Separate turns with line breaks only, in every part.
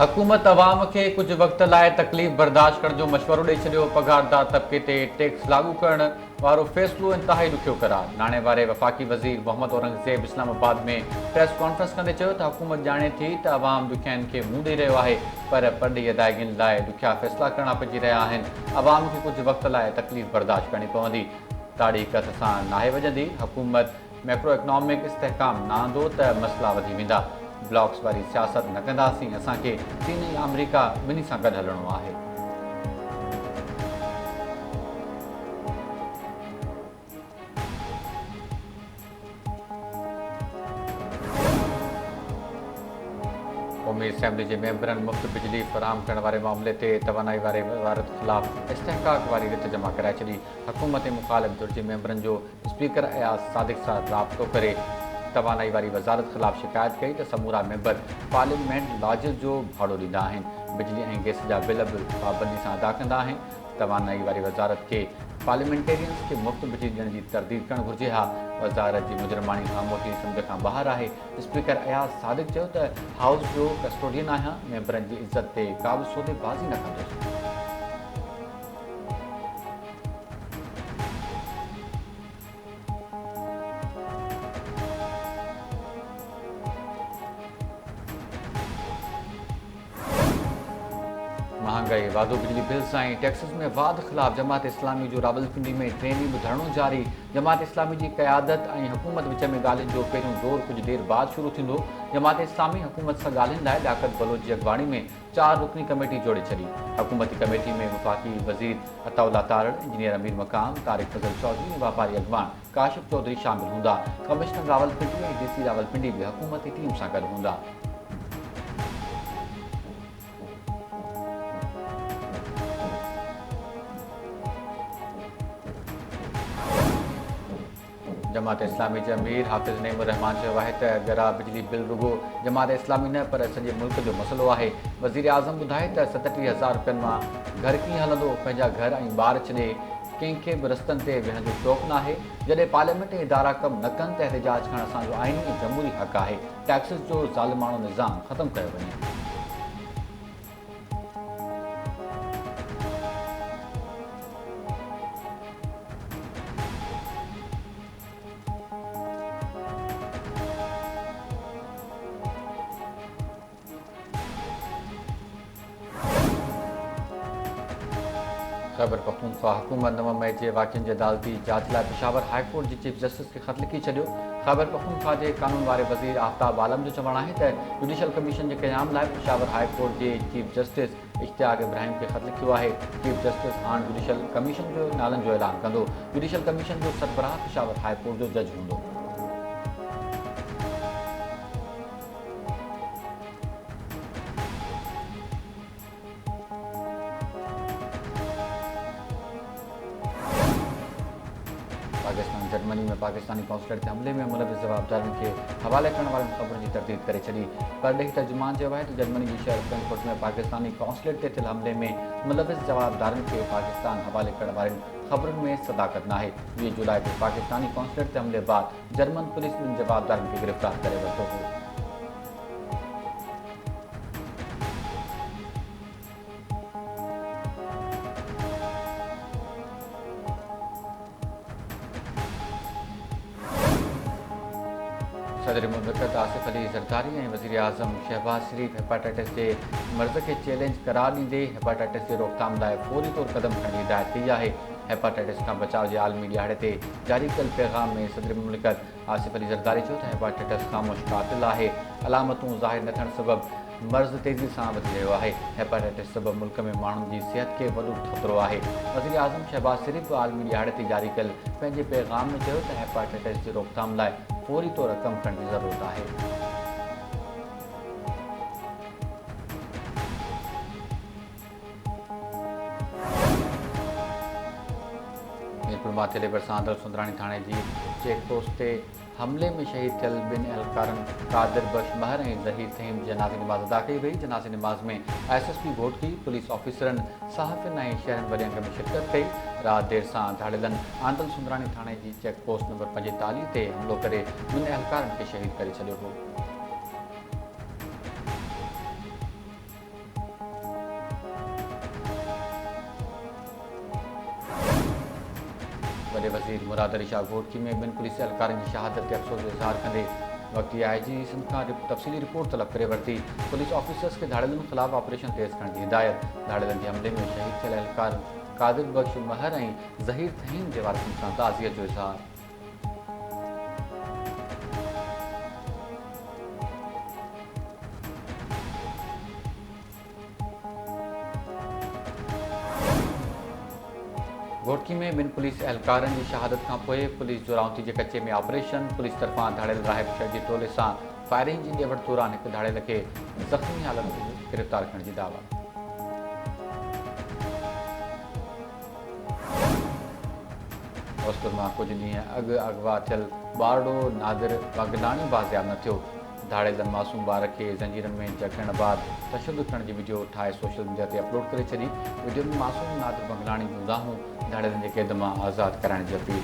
हुकूमत अवाम के कुछ वक्त लाइ तकलीफ़ बर्दाश्त करण जो मशवरो ॾेई छॾियो। पघारदार तबके ते टैक्स लागू करण वारो फ़ैसिलो इंतहाई ॾुखियो करार। नाणे वारे वफ़ाक़ी वज़ीर मोहम्मद औरंगज़ेब इस्लामाबाद में प्रेस कॉन्फ्रेंस कंदे चयो त हुकूमत ॼाणे थी त अवाम ॾुखियाईनि खे मुंहुं ॾेई रहियो आहे, पर परॾेही अदायगियुनि लाइ ॾुखिया फ़ैसिला करणा पइजी रहिया आहिनि। अवाम खे कुझु वक़्त लाइ तकलीफ़ बर्दाश्त करणी पवंदी। ताड़ी कथ सां नाहे वॼंदी। हुकूमत मैक्रो इकनॉमिक इस्तेहकाम न आंदो त मसइला वधी वेंदा। ब्लॉक्स वारी सियासत न कंदासीं। असांखे चीन ऐं अमेरिका ॿिन्ही सां गॾु हलणो आहे। क़ौमी असेंबली जे मेंबरनि मुफ़्त बिजली फ़राहम करण वारे मामले ते तवानाई वारे वज़ारत ख़िलाफ़ इस्तेहक़ाक़ वारी रिथ जमा कराए छॾी। हुकूमत ऐं मुख़ालिफ़ धुर जे मेंबरनि जो स्पीकर अयाज़ सादिक़ सां राबितो करे तवानाई वारी वज़ारत ख़िलाफ़ शिकायत कई त समूरा मेंबर पार्लियामेंट लॉजिस जो भाड़ो ॾींदा आहिनि, बिजली ऐं गैस जा बिल बि पाबंदी सां अदा कंदा आहिनि। तवानाई वारी वज़ारत खे पार्लियामेंटेरियंस खे मुफ़्त बिजली ॾियण जी तरदीद करणु घुरिजे हा। वज़ारत जी मुजरमानी ख़ामोशी सम्झ खां ॿाहिरि आहे। स्पीकर अयाज़ सादिक़ चयो त हाउस जो कस्टोडियन आहियां, मेंबरनि जी इज़त ते का बि सौदेबाज़ी न कंदुसि। महंगाई, वाधो बिजली बिल्स ऐं टैक्सिस में वाध ख़िलाफ़ जमात इस्लामी जो रावलपिंडी में 3 ॾींहं बि धरणो जारी। जमात इस्लामी जी क़यादत ऐं हुकूमत विच में ॻाल्हियुनि जो पहिरियों दौरु कुझु देरि बाद शुरू थींदो। जमात इस्लामी हुकूमत सां ॻाल्हियुनि लाइ लियाकत बलोच जी अॻवानी में 4 रुकनी कमेटी जोड़े छॾी। हुकूमती कमेटी में वफ़ाक़ी वज़ीर अताउल्ला तारड़, इंजीनियर अमीर मकाम, तारिक फज़ल चौधरी ऐं वापारी अॻवान काशिफ चौधरी शामिल हूंदा। कमिश्नर रावलपिंडी ऐं DC रावलपिंडी बि हुकूमती टीम सां गॾु हूंदा। जमात इस्लामी जे अमीर हाफ़िज़ नईमुर रहमान चयो आहे त ॻरा बिजली बिल रुॻो जमात इस्लामी न पर सॼे मुल्क जो मसइलो आहे। वज़ीर आज़म ॿुधाए त 37,000 रुपयनि मां घर कीअं हलंदो। पंहिंजा घर ऐं ॿार छॾे कंहिंखे बि रस्तनि ते वेहण जो शौक़ु न आहे। जॾहिं पार्लियामेंट ऐं इदारा कमु न कनि त एहतिजाज करणु असांजो आइनी ऐं जमहूरी हक़ आहे। टैक्सिस जो ज़ालिमाणो निज़ाम ख़तमु कयो वञे। ख़ैबर पख़्तूनख़्वा हुकूमत 9 मई जे वाक़िअनि जी अदालती जाच लाइ पेशावर हाई कोर्ट जे चीफ जस्टिस खे ख़त लिखी छॾियो। ख़ैबर पख़्तूनख़्वा जे कानून वारे वज़ीर आफ्ताब आलम जो चवणु आहे त जुडिशल कमीशन जे क़याम लाइ पेशावर हाई कोर्ट जे चीफ जस्टिस इश्तियाक इब्राहिम खे ख़त लिखियो आहे। चीफ जस्टिस हाणे जुडिशल कमीशन जो नालनि जो ऐलान कंदो। जुडिशल कमीशन जो सरबराह पेशावर हाई कोर्ट जो जज हूंदो। पाकिस्तान जर्मनी में पाकिस्तानी कॉन्सुलेट ते हमले में मुलविस जवाबदारनि खे हवाले करण वारनि ख़बरुनि जी तरदीद करे छॾी। परॾेही तर्जुमान चयो आहे त जर्मनी जी शहर फ्रैंकफर्ट में पाकिस्तानी कॉन्सुलेट ते थियल हमले में मुलविस जवाबदारनि खे पाकिस्तान हवाले करण वारनि ख़बरुनि में सदाकत नाहे। 20 जुलाई ते पाकिस्तानी कॉन्सुलेट ते हमले बाद जर्मन पुलिस ॿिनि जवाबदारनि खे गिरफ़्तार करे वरितो हो। सदर मुमलिकत आसिफ अली ज़रदारी ऐं वज़ीर आज़म शहबाज शरीफ़ हेपाटाइटिस जे मर्ज़ खे चैलेंज करार ॾींदे हेपाटाइटिस जे रोकथाम लाइ फौरी तौरु क़दम खणण जी हिदायत कई आहे। हेपाटाइटिस खां बचाव जे आलमी ॾियारे ते जारी कयल पैगाम में सदर मुमलिकत आसिफ अली ज़रदारी चयो त हेपाटाइटिस ख़ामोश कातिल आहे। अलामतूं ज़ाहिर न थियण सबबि मर्ज़ तेज़ी सां वधी रहियो आहे। हेपाटाइटिस सबबि मुल्क में माण्हुनि जी सिहत खे वॾो ख़तरो आहे। वज़ीर आज़म शहबाज शरीफ़ आलमी ॾियारे ते जारी कयल पंहिंजे पैगाम में चयो त हेपाटाइटिस जे रोकथाम लाइ फौरी तौरु कमु करण जी ज़रूरत आहे। मीरपुर मां थियल बरसांत सुंदराणी थाणे जी चेक पोस्ट ते हमले में शहीद थियल ॿिनि एहलकारनि कादिर बश महर ऐं ज़हीर तहीम जनाज़ी नमाज़ अदा कई वई। जनाज़ी नमाज़ में SSP घोटकी, पुलिस ऑफिसरनि, सहाफ़ियुनि ऐं शहरनि वॾे अंग में शिरकत कई। राति देरि सां धाड़ियलनि आंदल सुंदराणी थाणे जी चेक पोस्ट नंबर 45 ते हमिलो करे ॿिनि एहलकारनि खे शहीद करे छॾियो हो। मामले वज़ीर मुराद अली शाह घोटकी में ॿिनि पुलिस एहलकारनि जी शहादत ते अफ़सोस जो इज़हार कंदे वक़्ती IG सिंध खां तफ़सीली रिपोर्ट तलब करे वरिती। पुलिस ऑफिसर्स खे धाड़ेलनि ख़िलाफ़ ऑपरेशन तेज़ करण जी हिदायत। धाड़ेलनि जे हमले में शहीद थियल एहलकार कादिर बख्श महर ऐं ज़हीर तहीन जे वारसनि सां ताज़ियत जो इज़हार। घोटकी में ॿिनि पुलिस एहलकारनि जी शहादत खां पोइ पुलिस जोरावती जे कचे में ऑपरेशन। पुलिस तरफ़ां धाड़ेल राहिब शह जे टोले सां फायरिंग जी ॾेवड़ दौरान हिकु धाड़ेल खे ज़ख़्मी हालत में गिरफ़्तार करण जी दावा। ओस्तुर मां कुझु ॾींहं अॻु अगवा थियल ॿारड़ो नादिर वगनाणी बाज़ियाब न थियो। धाड़ेलनि मासूम ॿार खे ज़ंजीरनि में जकड़ण बाद तशदुद करण जी वीडियो ठाहे सोशल मीडिया ते अपलोड करे छॾी। वीडियो में मासूम नादिर वगनाणी जूं ज़ाहूं धाड़ेलनि जे क़ैद मां आज़ादु कराइण जी अपील।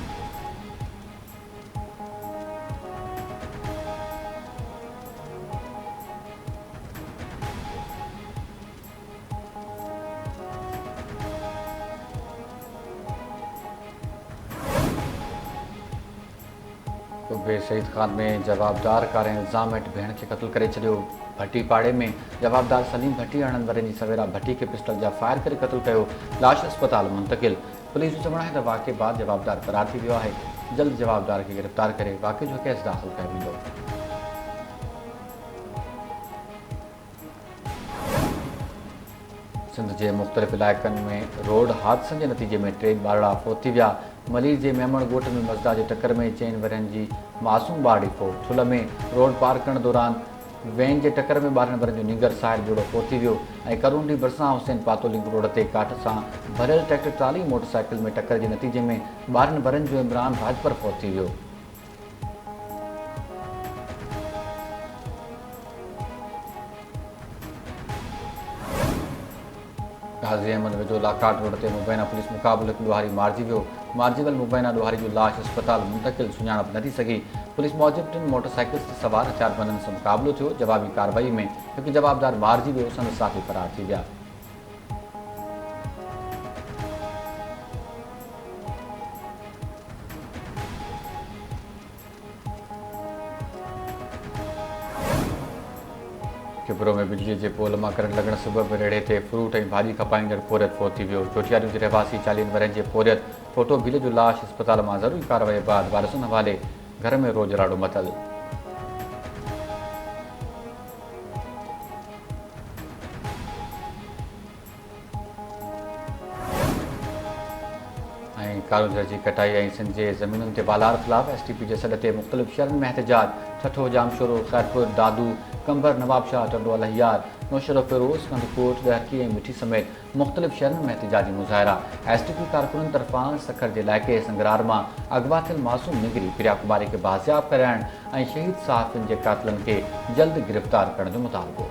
सूबे शहीद खान में जवाबदार कारे इल्ज़ाम हेठि भेण खे क़त्ल करे छॾियो। भट्टी पाड़े में जवाबदार सलीम भट्टी अरिड़हं वरनि जी सवेरा भट्टी खे पिस्टल जा फायर करे क़त्ल कयो। लाश अस्पताल मुंतक़िल। पुलिस जो चवणु आहे त वाक़े बाद जवाबदार फ़रार थी वियो आहे। जल्द जवाबदार खे गिरफ़्तार करे वाक़े जो केस दाख़िल कयो वेंदो। सिंध जे मुख़्तलिफ़ इलाइक़नि में रोड हादसनि जे नतीजे में 3 ॿारड़ा फ़ौत थी विया। मलीर जे मेमण ॻोठ में मज़दा जे टकर में 4 वरनि जी मासूम ॿारड़ी फ़ौत। थुल में रोड पार करण दौरान वैन जे टकर में 12 वरनि जो नीगर साहिल जोड़ो फ़ौत थी वियो ऐं करूंडी भरिसां हुसैन पातो लिंक रोड ते काठ सां भरियल ट्रैक्टर ट्राली मोटरसाइकिल में टकर जे नतीजे में 12 वरनि जो इमरान राजपर फ़ौत थी वियो। गाज़ी अहमद वेझो लाकाट रोड ते मुबैना पुलिस मुक़ाबले हिकु ॾोहारी मारिजी वियो। मारिजी वियल मुबैना ॾोहारी जो लाश अस्पताल मुंतक़िल, सुञाणप न थी सघी। पुलिस मूजिबि 3 मोटरसाइकिल्स ते सवार हथियारबंदनि सां मुक़ाबिलो थियो। जवाबी कार्रवाई में हिकु जवाबदार मारिजी वियो, संदसि साथी फ़रार थी विया। किबरो में बिजली जे पोल मां करंट लॻण सबबि रेड़े ते फ्रूट ऐं भाॼी खपाईंदड़ पोरियत फ़ौत थी वियो। चोटियारियूं जे रहवासी 40 वरनि जे पोरियत फोटो भीले जो लाश अस्पताल मां ज़रूरी कार्रवाई बाद वारसुनि हवाले। घर में रोज़ राड़ो मतल। कारूंझर जी कटाई ऐं सिंध जे ज़मीनुनि ते बालार ख़िलाफ़ STP जे सॾ ते मुख़्तलिफ़ शहरनि में एहतजाज। ठठो, जामशोरो, ख़ैरपुर, दादू, कंबर, नवाबशाह, टंडो अलहियार, नौशरो फिरोज़, कंदकोट, ॾहकी ऐं मिठी समेत मुख़्तलिफ़ शहरनि में एहतजाजी मुज़ाहिरा। STP कारकुननि तरफ़ां सखर जे इलाइक़े संगरार मां अगवा थियल मासूम निगरी प्रिया कुमारी खे बाज़ियाब कराइण ऐं शहीद सहाफ़ियुनि जे क़ातिलनि खे जल्द गिरफ़्तार करण जो मुतालबो।